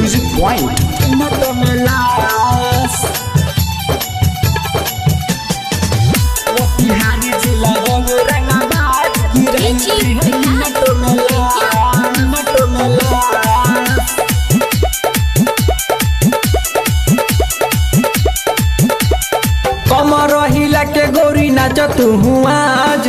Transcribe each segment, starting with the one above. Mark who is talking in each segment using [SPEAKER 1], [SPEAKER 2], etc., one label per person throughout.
[SPEAKER 1] Music point.
[SPEAKER 2] मिनटों में लाश मोतिहारी जिला औरंगाबाद की रहती है मिनटों में लाश, मिनटों में लाश।
[SPEAKER 3] कमर हिला के गोरी नाच तू आज,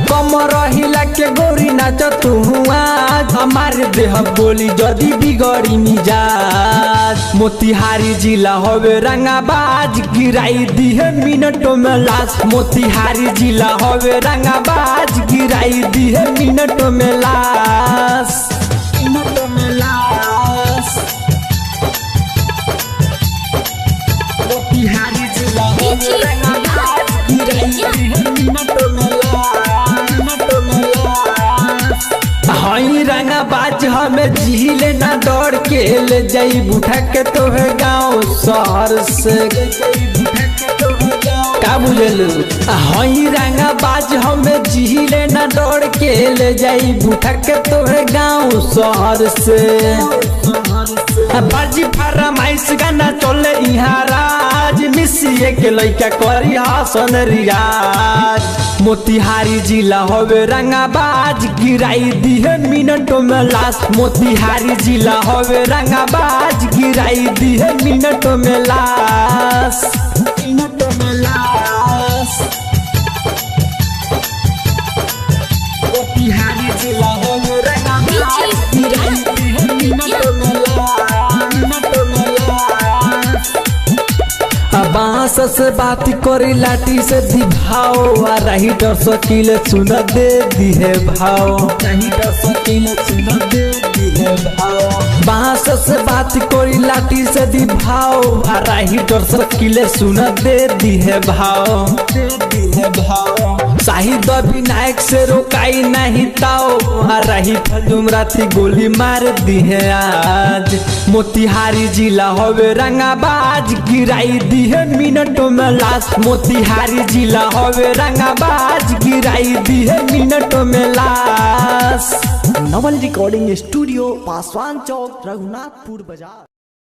[SPEAKER 3] कमर हिला के गोरी नाच तू आज। हमारे देह बोली जदी बिगड़ी मिजाज। मोतिहारी जिला होवे रंगाबाज गिराई दी है मिनटों में लाश। मोतिहारी जिला होवे रंगाबाज गिराई दी है मिनटों में लाश,
[SPEAKER 2] मिनटों में लाश। मोतिहारी जिला औरंगाबाद की रहती है मिनटों में लाश, मिनटों में लाश।
[SPEAKER 3] हई रंगाबाज हमें झीले ना दौड़ के ले जाई बुठा के तो है गाँव शहर से का बुझलू। हई रंगाबाज हमें झीले ना दौड़ के ले जाई बुठा के तो है गाँव शहर से। बाजी फरमाइश गाना चले यहाँ राज मिसिए के लइका करी हसन रियाज। मोतिहारी जिला होवे रंगाबाज गिराई दी है मिनटों में लाश। मोतिहारी जिला होवे रंगाबाज गिराई दी है मिनटों में लाश,
[SPEAKER 2] मिनटों में लाश। मोतिहारी जिला औरंगाबाद की रहती है मिनटों में लाश, मिनटों में लाश।
[SPEAKER 3] बांस से बात करी लाठी से दिभाओ आ रही डर सकील सुन दे दी है भाव,
[SPEAKER 2] नहीं डर सकील सुन दे दी है भाव।
[SPEAKER 3] बांस से बात करी लाठी से दिभाओ आ रही डर सकील सुन दे दी है भाव,
[SPEAKER 2] दे दी है भाव।
[SPEAKER 3] शाहिद विनायक से रोकाई नहीं ताओ आ रही फजुमराती गोली मार दी है आज। मोतिहारी जिला होवे रंगाबाज गिराई दी है मिनटों में लाश। मोतिहारी जिला होवे रंगाबाज गिराई दी है मिनटों में लाश।
[SPEAKER 1] नवल रिकॉर्डिंग स्टूडियो, पासवान चौक, रघुनाथपुर बाजार।